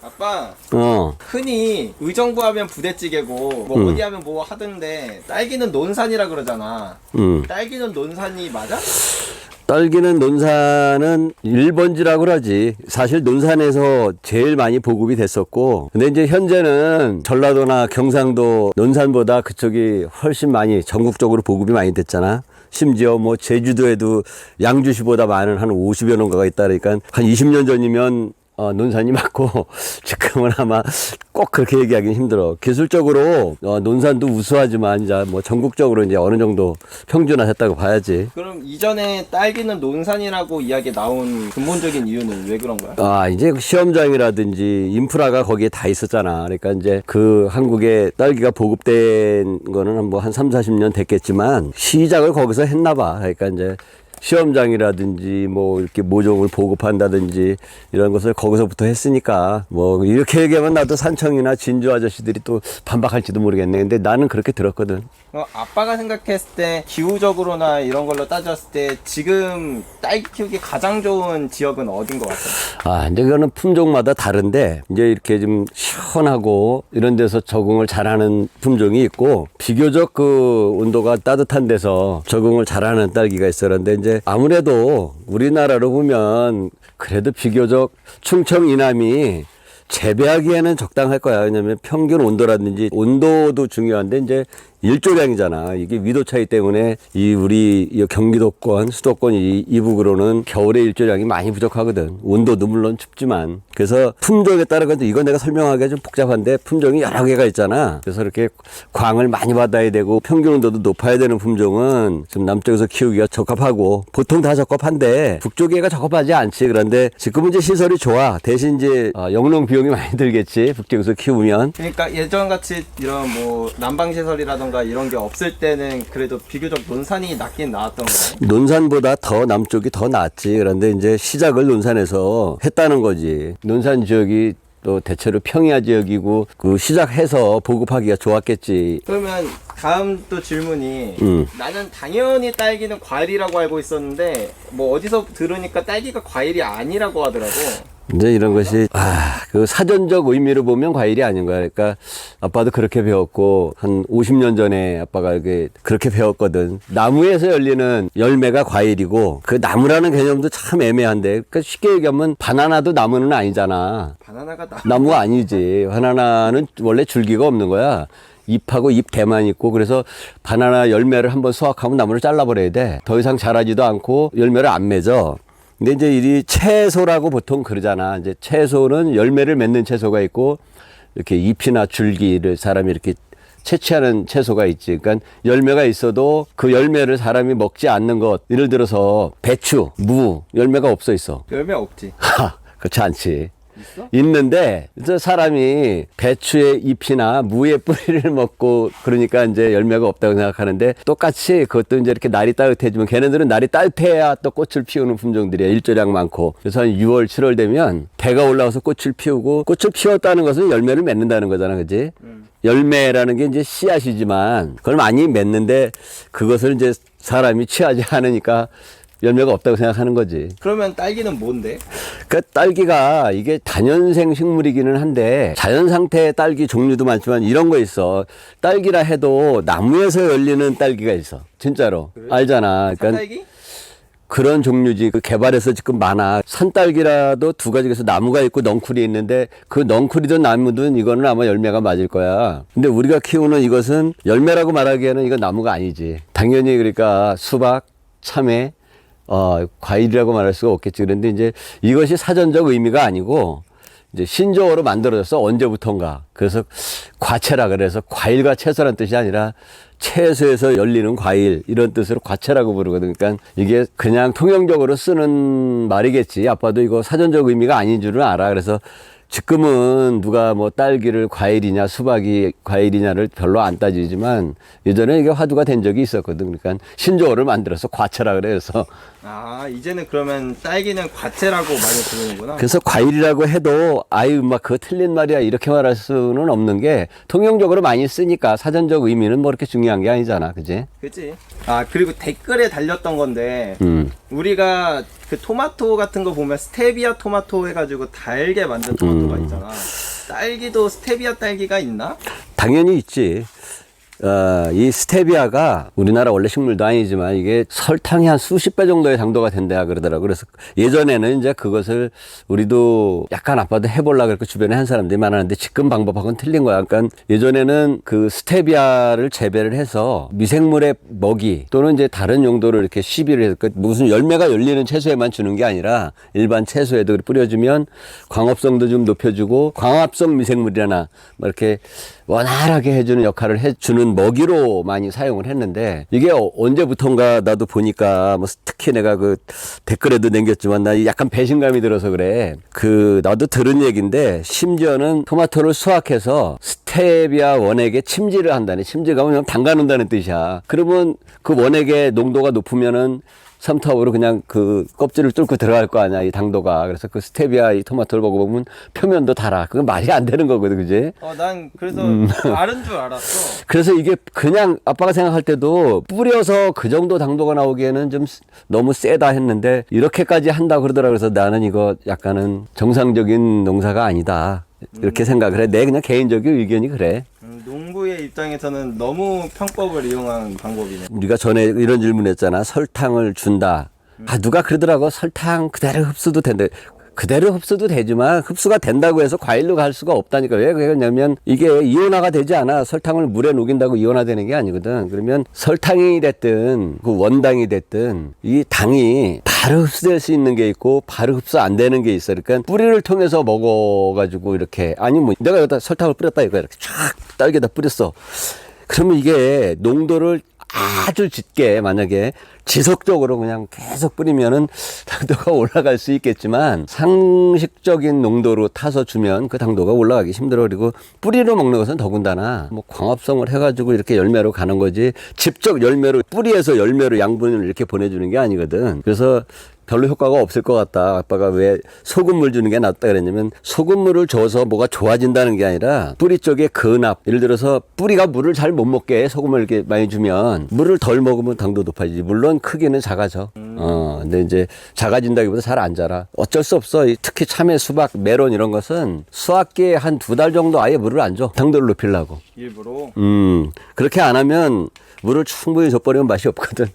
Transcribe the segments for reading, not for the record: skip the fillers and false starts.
아빠, 어. 흔히 의정부 하면 부대찌개고 뭐 어디 하면 뭐 하던데 딸기는 논산이라 그러잖아. 딸기는 논산이 맞아? 딸기는 논산은 1번지라고 그러지. 사실 논산에서 제일 많이 보급이 됐었고, 근데 이제 현재는 전라도나 경상도 논산보다 그쪽이 훨씬 많이 전국적으로 보급이 많이 됐잖아. 심지어 뭐 제주도에도 양주시보다 많은 한 50여 농가가 있다 그러니까 한 20년 전이면 논산이 맞고 지금은 아마 꼭 그렇게 얘기하기는 힘들어. 기술적으로 논산도 우수하지만 이제 뭐 전국적으로 이제 어느 정도 평준화했다고 봐야지. 그럼 이전에 딸기는 논산이라고 이야기 나온 근본적인 이유는 왜 그런 거야? 아, 이제 시험장이라든지 인프라가 거기에 다 있었잖아. 그러니까 이제 그 한국에 딸기가 보급된 거는 뭐 한 3, 40년 됐겠지만 시작을 거기서 했나 봐. 그러니까 이제 시험장이라든지 뭐 이렇게 모종을 보급한다든지 이런 것을 거기서부터 했으니까 뭐 이렇게 얘기하면 나도 산청이나 진주 아저씨들이 또 반박할지도 모르겠네. 근데 나는 그렇게 들었거든. 아빠가 생각했을 때 기후적으로나 이런 걸로 따졌을 때 지금 딸기 키우기 가장 좋은 지역은 어딘 것 같아? 아, 이제 그거는 품종마다 다른데 이제 이렇게 좀 시원하고 이런 데서 적응을 잘하는 품종이 있고 비교적 그 온도가 따뜻한 데서 적응을 잘하는 딸기가 있어. 그런데 이제 아무래도 우리나라로 보면 그래도 비교적 충청 이남이 재배하기에는 적당할 거야. 왜냐면 평균 온도라든지 온도도 중요한데 이제 일조량이잖아. 이게 위도 차이 때문에 우리 경기도권, 수도권 이북으로는 겨울에 일조량이 많이 부족하거든. 온도도 물론 춥지만. 그래서 품종에 따라 이건 내가 설명하기가 좀 복잡한데 품종이 여러 개가 있잖아. 그래서 이렇게 광을 많이 받아야 되고 평균 온도도 높아야 되는 품종은 좀 남쪽에서 키우기가 적합하고 보통 다 적합한데 북쪽에가 적합하지 않지. 그런데 지금은 이제 시설이 좋아. 대신 이제 영농 비용이 많이 들겠지. 북쪽에서 키우면. 그러니까 예전같이 이런 뭐 난방시설이라던가 이런 게 없을 때는 그래도 비교적 논산이 낫긴 나았던 거네. 논산보다 더 남쪽이 더 낫지. 그런데 이제 시작을 논산에서 했다는 거지. 논산 지역이 또 대체로 평야 지역이고 그 시작해서 보급하기가 좋았겠지. 그러면 다음 또 질문이 나는 당연히 딸기는 과일이라고 알고 있었는데 뭐 어디서 들으니까 딸기가 과일이 아니라고 하더라고. 이제 이런 것이 그 사전적 의미로 보면 과일이 아닌 거야. 그러니까 아빠도 그렇게 배웠고 한 50년 전에 아빠가 그렇게 배웠거든. 나무에서 열리는 열매가 과일이고 그 나무라는 개념도 참 애매한데 그러니까 쉽게 얘기하면 바나나도 나무는 아니잖아. 바나나가 나무가 아니지. 바나나는 원래 줄기가 없는 거야. 잎하고 잎 대만 있고 그래서 바나나 열매를 한번 수확하면 나무를 잘라버려야 돼. 더 이상 자라지도 않고 열매를 안 맺어. 근데 이제 이 채소라고 보통 그러잖아. 이제 채소는 열매를 맺는 채소가 있고 이렇게 잎이나 줄기를 사람이 이렇게 채취하는 채소가 있지. 그러니까 열매가 있어도 그 열매를 사람이 먹지 않는 것. 예를 들어서 배추, 무, 열매가 없어 있어. 열매 없지. 그렇지 않지. 있어? 있는데 사람이 배추의 잎이나 무의 뿌리를 먹고 그러니까 이제 열매가 없다고 생각하는데 똑같이 그것도 이제 이렇게 날이 따뜻해지면 걔네들은 날이 따뜻해야 또 꽃을 피우는 품종들이야. 일조량 많고. 그래서 한 6월, 7월 되면 배가 올라와서 꽃을 피우고 꽃을 피웠다는 것은 열매를 맺는다는 거잖아. 그지? 열매라는 게 이제 씨앗이지만 그걸 많이 맺는데 그것을 이제 사람이 취하지 않으니까 열매가 없다고 생각하는 거지. 그러면 딸기는 뭔데? 그 딸기가 이게 다년생 식물이기는 한데 자연 상태의 딸기 종류도 많지만 이런 거 있어. 딸기라 해도 나무에서 열리는 딸기가 있어. 진짜로. 그래? 알잖아. 그러니까 산딸기? 그런 종류지. 그 개발해서 지금 많아. 산딸기라도 두 가지에서 나무가 있고 넝쿨이 있는데 그 넝쿨이든 나무든 이거는 아마 열매가 맞을 거야. 근데 우리가 키우는 이것은 열매라고 말하기에는 이건 나무가 아니지. 당연히 그러니까 수박, 참외 과일이라고 말할 수가 없겠지. 그런데 이제 이것이 사전적 의미가 아니고 이제 신조어로 만들어졌어. 언제부턴가. 그래서 과채라 그래서 과일과 채소란 뜻이 아니라 채소에서 열리는 과일 이런 뜻으로 과채라고 부르거든. 그러니까 이게 그냥 통용적으로 쓰는 말이겠지. 아빠도 이거 사전적 의미가 아닌 줄은 알아. 그래서 지금은 누가 뭐 딸기를 과일이냐 수박이 과일이냐를 별로 안 따지지만 예전에 이게 화두가 된 적이 있었거든. 그러니까 신조어를 만들어서 과채라 그래서 이제는 그러면 딸기는 과채라고 많이 부르는구나. 그래서 과일이라고 해도 아유 막 그거 틀린 말이야 이렇게 말할 수는 없는 게 통용적으로 많이 쓰니까 사전적 의미는 뭐 그렇게 중요한 게 아니잖아. 그지? 그치? 그리고 댓글에 달렸던 건데 우리가 그 토마토 같은 거 보면 스테비아 토마토 해가지고 달게 만든 토마토가 있잖아. 딸기도 스테비아 딸기가 있나? 당연히 있지. 이 스테비아가 우리나라 원래 식물도 아니지만 이게 설탕이 한 수십 배 정도의 당도가 된다 그러더라고. 그래서 예전에는 이제 그것을 우리도 약간 아빠도 해보려고 그랬고 주변에 한 사람들이 많았는데 지금 방법하고는 틀린 거야. 그러니까 예전에는 그 스테비아를 재배를 해서 미생물의 먹이 또는 이제 다른 용도로 이렇게 시비를 해서 무슨 열매가 열리는 채소에만 주는 게 아니라 일반 채소에도 뿌려주면 광합성도 좀 높여주고 광합성 미생물이나 뭐 이렇게 원활하게 해주는 역할을 해주는 먹이로 많이 사용을 했는데 이게 언제부턴가 나도 보니까 뭐 특히 내가 그 댓글에도 남겼지만 나 약간 배신감이 들어서 그래. 나도 들은 얘기인데 심지어는 토마토를 수확해서 스테비아 원액에 침지를 한다네. 침지가 뭐냐면 담가놓는다는 뜻이야. 그러면 그 원액의 농도가 높으면은 첨탑으로 그냥 그 껍질을 뚫고 들어갈 거 아니야, 이 당도가. 그래서 그 스테비아 이 토마토를 먹어보면 표면도 달아. 그건 말이 안 되는 거거든, 그지? 난 그래서 다른 줄 알았어. 그래서 이게 그냥 아빠가 생각할 때도 뿌려서 그 정도 당도가 나오기에는 좀 너무 세다 했는데 이렇게까지 한다 그러더라고요. 그래서 나는 이거 약간은 정상적인 농사가 아니다. 이렇게 생각을 해. 내 그냥 개인적인 의견이 그래. 농부의 입장에서는 너무 편법을 이용한 방법이네. 우리가 전에 이런 질문했잖아. 설탕을 준다. 누가 그러더라고. 설탕 그대로 흡수도 된다. 그대로 흡수도 되지만 흡수가 된다고 해서 과일로 갈 수가 없다니까. 왜 그러냐면 이게 이온화가 되지 않아. 설탕을 물에 녹인다고 이온화되는 게 아니거든. 그러면 설탕이 됐든 그 원당이 됐든 이 당이 바로 흡수될 수 있는 게 있고 바로 흡수 안 되는 게 있어. 그러니까 뿌리를 통해서 먹어가지고 이렇게 아니 뭐 내가 여기다 설탕을 뿌렸다 이거 이렇게 쫙 딸기에다 뿌렸어. 그러면 이게 농도를 아주 짙게 만약에 지속적으로 그냥 계속 뿌리면은 당도가 올라갈 수 있겠지만 상식적인 농도로 타서 주면 그 당도가 올라가기 힘들어. 그리고 뿌리로 먹는 것은 더군다나 뭐 광합성을 해가지고 이렇게 열매로 가는 거지 직접 열매로 뿌리에서 열매로 양분을 이렇게 보내주는 게 아니거든. 그래서 별로 효과가 없을 것 같다. 아빠가 왜 소금물 주는 게 낫다 그랬냐면 소금물을 줘서 뭐가 좋아진다는 게 아니라 뿌리 쪽에 근압. 예를 들어서 뿌리가 물을 잘 못 먹게 소금을 이렇게 많이 주면 물을 덜 먹으면 당도 높아지지. 물론 크기는 작아져. 근데 이제 작아진다기보다 잘 안 자라. 어쩔 수 없어. 특히 참외, 수박, 메론 이런 것은 수확기에 한 2달 정도 아예 물을 안 줘. 당도를 높이려고. 일부러? 그렇게 안 하면 물을 충분히 줘버리면 맛이 없거든.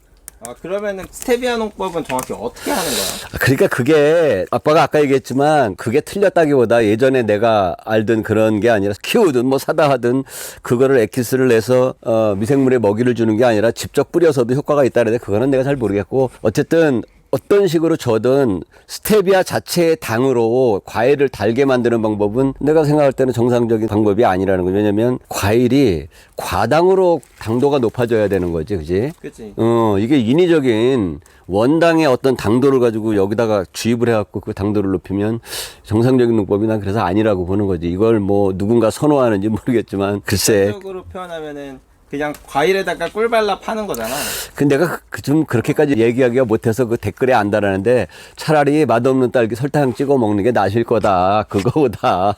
그러면은 스테비아 농법은 정확히 어떻게 하는 거야? 그러니까 그게 아빠가 아까 얘기했지만 그게 틀렸다기보다 예전에 내가 알던 그런 게 아니라 키우든 뭐 사다 하든 그거를 엑기스를 내서 미생물에 먹이를 주는 게 아니라 직접 뿌려서도 효과가 있다는데 그거는 내가 잘 모르겠고 어쨌든 어떤 식으로 줘든 스테비아 자체의 당으로 과일을 달게 만드는 방법은 내가 생각할 때는 정상적인 방법이 아니라는 거죠. 왜냐면 과일이 과당으로 당도가 높아져야 되는 거지, 그지? 그치. 이게 인위적인 원당의 어떤 당도를 가지고 여기다가 주입을 해갖고 그 당도를 높이면 정상적인 농법이 난 그래서 아니라고 보는 거지. 이걸 뭐 누군가 선호하는지 모르겠지만 글쎄. 적으로 표현하면은 그냥 과일에다가 꿀 발라 파는 거잖아. 근데 내가 좀 그렇게까지 얘기하기가 못해서 그 댓글에 안 달았는데 차라리 맛없는 딸기 설탕 찍어 먹는 게 나을 거다. 그거보다.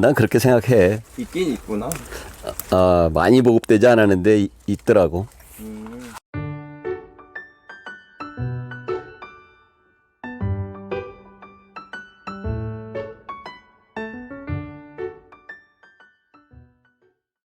난 그렇게 생각해. 있긴 있구나. 많이 보급되지 않았는데 있더라고.